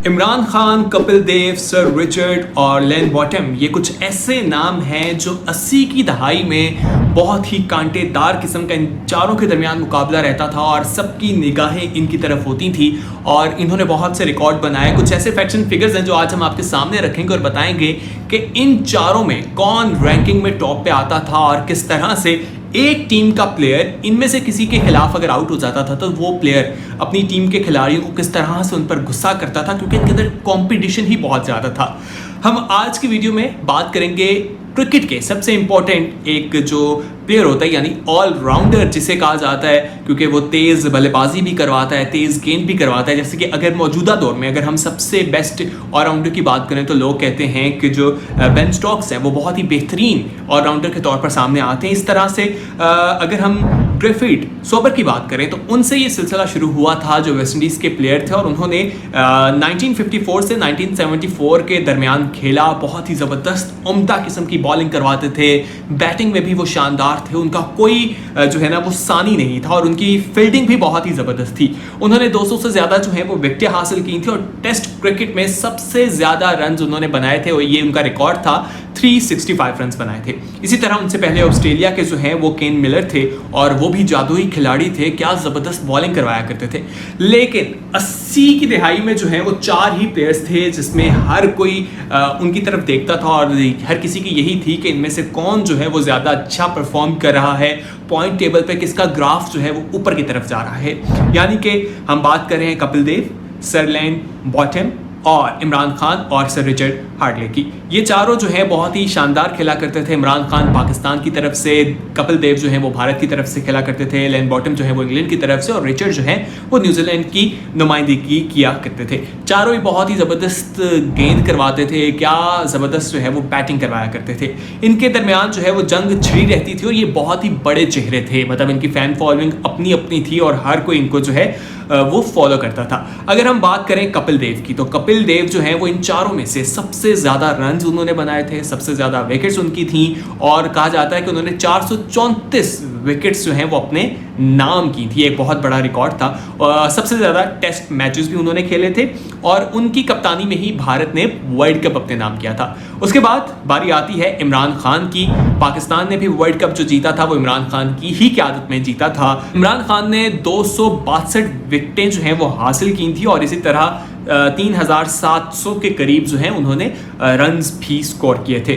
Imran Khan, Kapil Dev, sir Richard और लेन bottom, ये कुछ ऐसे नाम हैं जो 80 की दहाई में बहुत ही कांटेदार किस्म का इन चारों के दरमियान मुकाबला रहता था और सबकी निगाहें इनकी तरफ होती थी और इन्होंने बहुत से रिकॉर्ड बनाए। कुछ ऐसे फैक्ट्स एंड फिगर्स हैं जो आज हम आपके सामने रखेंगे और बताएंगे कि इन चारों में कौन रैंकिंग में टॉप पे आता था और किस तरह से एक टीम का प्लेयर इनमें से किसी के खिलाफ अगर आउट हो जाता था तो वो प्लेयर अपनी टीम के खिलाड़ियों को किस तरह से उन पर गुस्सा करता था, क्योंकि इनके अंदर कंपटीशन ही बहुत ज़्यादा था। हम आज की वीडियो में बात करेंगे क्रिकेट के सबसे इंपॉर्टेंट एक जो प्लेयर होता है यानी ऑलराउंडर जिसे कहा जाता है, क्योंकि वो तेज़ बल्लेबाजी भी करवाता है, तेज़ गेंद भी करवाता है। जैसे कि अगर मौजूदा दौर में अगर हम सबसे बेस्ट ऑलराउंडर की बात करें तो लोग कहते हैं कि जो बेन स्टोक्स हैं वो बहुत ही बेहतरीन ऑलराउंडर के तौर पर सामने आते हैं। इस तरह से अगर हम ग्रिफिथ सोबर की बात करें तो उनसे ये सिलसिला शुरू हुआ था जो वेस्ट इंडीज़ के प्लेयर थे और उन्होंने 1954 से 1974 के दरमियान खेला। बहुत ही ज़बरदस्त उम्दा किस्म की बॉलिंग करवाते थे, बैटिंग में भी वो शानदार थे, उनका कोई जो है ना वो सानी नहीं था और उनकी फील्डिंग भी बहुत ही ज़बरदस्त थी। उन्होंने 200 से ज़्यादा जो है वो विकेटें हासिल की थी और टेस्ट क्रिकेट में सबसे ज़्यादा रन उन्होंने बनाए थे और ये उनका रिकॉर्ड था, 365 रन बनाए थे। इसी तरह उनसे पहले ऑस्ट्रेलिया के जो हैं वो केन मिलर थे और वो भी जादुई खिलाड़ी थे, क्या ज़बरदस्त बॉलिंग करवाया करते थे। लेकिन 80 की दहाई में जो है वो 4 ही प्लेयर्स थे जिसमें हर कोई उनकी तरफ देखता था और हर किसी की यही थी कि इनमें से कौन जो है वो ज़्यादा अच्छा परफॉर्म कर रहा है, पॉइंट टेबल पे किसका ग्राफ जो है वो ऊपर की तरफ जा रहा है। यानी कि हम बात कर रहे हैं कपिल देव, सर लेन बॉटम और इमरान खान और सर रिचर्ड हार्डले की। ये चारों जो है बहुत ही शानदार खेला करते थे। इमरान खान पाकिस्तान की तरफ से, कपिल देव जो है वो भारत की तरफ से खेला करते थे, लेन बॉटम जो है वो इंग्लैंड की तरफ से और रिचर्ड जो है वो न्यूजीलैंड की नुमाइंदगी किया करते थे। चारों ही बहुत ही ज़बरदस्त गेंद करवाते थे, क्या ज़बरदस्त जो है वो बैटिंग करवाया करते थे। इनके दरमियान जो है वो जंग छिड़ी रहती थी और ये बहुत ही बड़े चेहरे थे, मतलब इनकी फ़ैन फॉलोइंग अपनी अपनी थी और हर कोई इनको जो है वो फॉलो करता था। अगर हम बात करें कपिल देव की तो कपिल देव जो है वो इन चारों में से सबसे ज़्यादा रन उन्होंने बनाए थे, सबसे ज़्यादा विकेट्स उनकी थी और कहा जाता है कि उन्होंने 434 विकेट्स जो हैं वो अपने नाम की थी। एक बहुत बड़ा रिकॉर्ड था और सबसे ज़्यादा टेस्ट मैचेस भी उन्होंने खेले थे और उनकी कप्तानी में ही भारत ने वर्ल्ड कप अपने नाम किया था। उसके बाद बारी आती है इमरान खान की। पाकिस्तान ने भी वर्ल्ड कप जो जीता था वो इमरान खान की ही क़यादत में जीता था। इमरान खान ने 262 विकेटें जो हैं वो हासिल की थी और इसी तरह 3700 के करीब जो हैं उन्होंने रन्स भी स्कोर किए थे।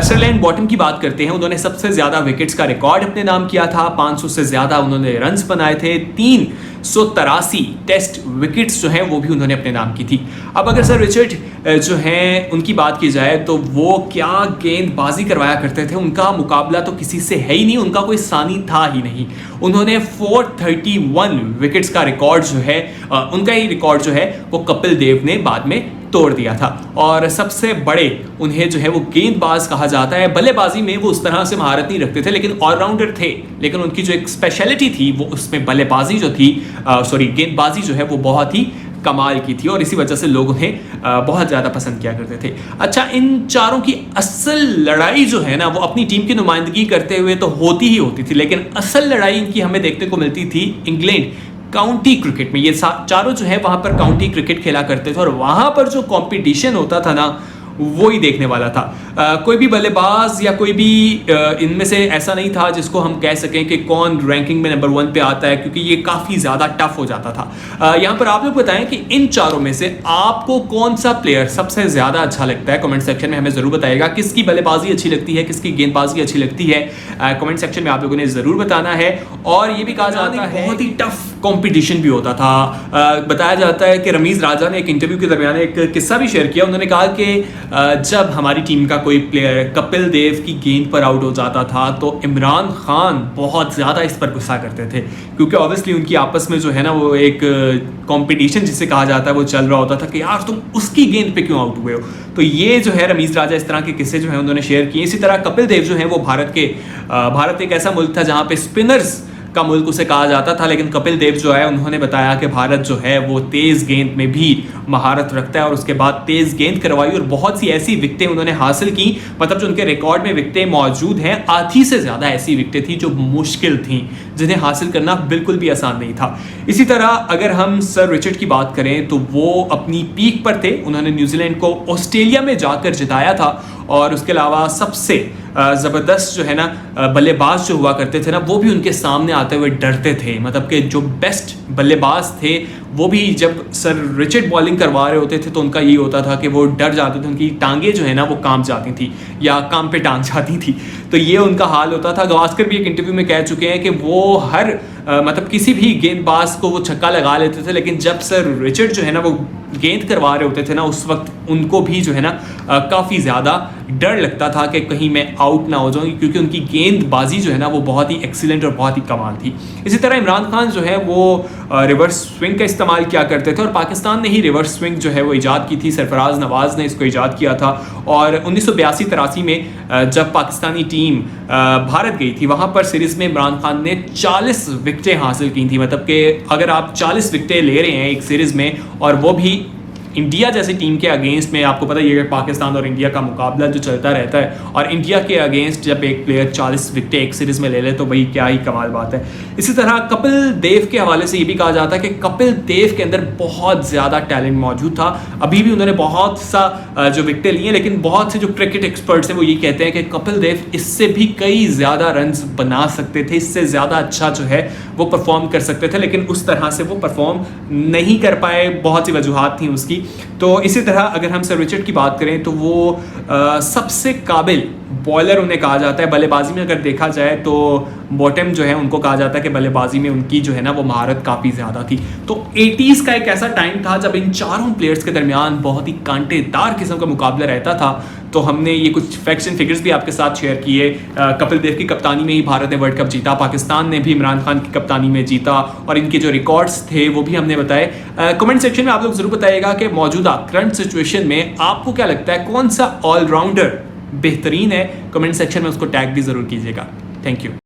सर लेन बॉटम की बात करते हैं, उन्होंने सबसे ज़्यादा विकेट्स का रिकॉर्ड अपने नाम किया था, 500 से ज़्यादा उन्होंने रन्स बनाए थे, 383 टेस्ट विकेट्स जो हैं वो भी उन्होंने अपने नाम की थी। अब अगर सर रिचर्ड जो हैं उनकी बात की जाए तो वो क्या गेंदबाजी करवाया करते थे, उनका मुकाबला तो किसी से है ही नहीं, उनका कोई सानी था ही नहीं। उन्होंने 431 विकेट्स का रिकॉर्ड जो है उनका ही रिकॉर्ड जो है वो कपिल देव ने बाद में तोड़ दिया था और सबसे बड़े उन्हें जो है वो गेंदबाज कहा जाता है। बल्लेबाजी में वो उस तरह से महारत नहीं रखते थे लेकिन ऑलराउंडर थे, लेकिन उनकी जो एक स्पेशलिटी थी वो उसमें बल्लेबाजी जो थी गेंदबाजी जो है वो बहुत ही कमाल की थी और इसी वजह से लोग उन्हें बहुत ज़्यादा पसंद किया करते थे। अच्छा, इन चारों की असल लड़ाई जो है ना वो अपनी टीम की नुमाइंदगी करते हुए तो होती ही होती थी, लेकिन असल लड़ाई इनकी हमें देखने को मिलती थी इंग्लैंड काउंटी क्रिकेट में। ये चारों जो है वहाँ पर काउंटी क्रिकेट खेला करते थे और वहाँ पर जो कंपटीशन होता था ना वो ही देखने वाला था। कोई भी बल्लेबाज या कोई भी इनमें से ऐसा नहीं था जिसको हम कह सकें कि कौन रैंकिंग में नंबर 1 पे आता है, क्योंकि ये काफ़ी ज़्यादा टफ हो जाता था। यहाँ पर आप लोग बताएं कि इन चारों में से आपको कौन सा प्लेयर सबसे ज़्यादा अच्छा लगता है। कमेंट सेक्शन में हमें ज़रूर बताइएगा किसकी बल्लेबाजी अच्छी लगती है, किसकी गेंदबाजी अच्छी लगती है। कमेंट सेक्शन में आप लोगों ने ज़रूर बताना है। और ये भी कहा जाता है बहुत ही टफ कंपटीशन भी होता था। बताया जाता है कि रमीज़ राजा ने एक इंटरव्यू के दरमियान एक किस्सा भी शेयर किया। उन्होंने कहा कि जब हमारी टीम का कोई प्लेयर कपिल देव की गेंद पर आउट हो जाता था तो इमरान खान बहुत ज़्यादा इस पर गुस्सा करते थे, क्योंकि ऑब्वियसली उनकी आपस में जो है ना वो एक कंपटीशन जिसे कहा जाता है वो चल रहा होता था कि यार तुम उसकी गेंद पे क्यों आउट हुए हो। तो ये जो है रमीज़ राजा इस तरह के किस्से जो है उन्होंने शेयर किए। इसी तरह कपिल देव जो है वो भारत एक ऐसा मुल्क था जहाँ पे स्पिनर्स का मुल्क उसे कहा जाता था, लेकिन कपिल देव जो है उन्होंने बताया कि भारत जो है वो तेज़ गेंद में भी महारत रखता है और उसके बाद तेज़ गेंद करवाई और बहुत सी ऐसी विकेटें उन्होंने हासिल की, मतलब जो उनके रिकॉर्ड में विकेटें मौजूद हैं आधी से ज़्यादा ऐसी विकेटें थी जो मुश्किल थी, जिन्हें हासिल करना बिल्कुल भी आसान नहीं था। इसी तरह अगर हम सर रिचर्ड की बात करें तो वो अपनी पीक पर थे, उन्होंने न्यूजीलैंड को ऑस्ट्रेलिया में जाकर जिताया था और उसके अलावा सबसे ज़बरदस्त जो है ना बल्लेबाज जो हुआ करते थे ना, वो भी उनके सामने आते हुए डरते थे। मतलब कि जो बेस्ट बल्लेबाज थे वो भी जब सर रिचर्ड बॉलिंग करवा रहे होते थे तो उनका ये होता था कि वो डर जाते थे, उनकी टांगें जो है ना वो कांप जाती थी या काम पे टांग जाती थी। तो ये उनका हाल होता था। गावस्कर भी एक इंटरव्यू में कह चुके हैं कि वो हर मतलब किसी भी गेंदबाज को वो छक्का लगा लेते थे, लेकिन जब सर रिचर्ड जो है ना वो गेंद करवा रहे होते थे ना, उस वक्त उनको भी जो है ना काफ़ी ज़्यादा डर लगता था कि कहीं मैं आउट ना हो जाऊँ, क्योंकि उनकी गेंदबाजी जो है ना वो बहुत ही एक्सीलेंट और बहुत ही कमाल थी। इसी तरह इमरान खान जो है वो रिवर्स स्विंग का इस्तेमाल किया करते थे और पाकिस्तान ने ही रिवर्स स्विंग जो है वो ईजाद की थी। सरफराज नवाज़ ने इसको ईजाद किया था और 1982-83 में जब पाकिस्तानी टीम भारत गई थी, वहाँ पर सीरीज़ में इमरान खान ने 40 विकेटें हासिल की थी। मतलब कि अगर आप 40 विकेटें ले रहे हैं एक सीरीज़ में और वो भी इंडिया जैसी टीम के अगेंस्ट में, आपको पता ही है कि पाकिस्तान और इंडिया का मुकाबला जो चलता रहता है और इंडिया के अगेंस्ट जब एक प्लेयर 40 विकेटें एक सीरीज़ में ले ले तो भाई क्या ही कमाल बात है। इसी तरह कपिल देव के हवाले से ये भी कहा जाता है कि कपिल देव के अंदर बहुत ज़्यादा टैलेंट मौजूद था। अभी भी उन्होंने बहुत सा जो विकेटें ली हैं, लेकिन बहुत से जो क्रिकेट एक्सपर्ट्स हैं वो ये कहते हैं कि कपिल देव इससे भी कई ज़्यादा रन्स बना सकते थे, इससे ज़्यादा अच्छा जो है वो परफॉर्म कर सकते थे, लेकिन उस तरह से वो परफॉर्म नहीं कर पाए। बहुत सी वजूहात थी उसकी। तो इसी तरह अगर हम सर रिचर्ड की बात करें तो वो सबसे काबिल बॉलर उन्हें कहा जाता है। बल्लेबाजी में अगर देखा जाए तो बॉटम जो है उनको कहा जाता है कि बल्लेबाजी में उनकी जो है ना वो महारत काफ़ी ज़्यादा थी। तो 80s का एक ऐसा टाइम था जब इन चारों प्लेयर्स के दरमियान बहुत ही कांटेदार किस्म का मुकाबला रहता था। तो हमने ये कुछ फैक्ट्स एंड फिगर्स भी आपके साथ शेयर किए। कपिल देव की कप्तानी में ही भारत ने वर्ल्ड कप जीता, पाकिस्तान ने भी इमरान खान की कप्तानी में जीता और इनके जो रिकॉर्ड्स थे वो भी हमने बताए। कमेंट सेक्शन में आप लोग ज़रूर बताइएगा कि मौजूदा करंट सिचुएशन में आपको क्या लगता है, कौन सा ऑलराउंडर बेहतरीन है। कमेंट सेक्शन में उसको टैग भी ज़रूर कीजिएगा। Thank you.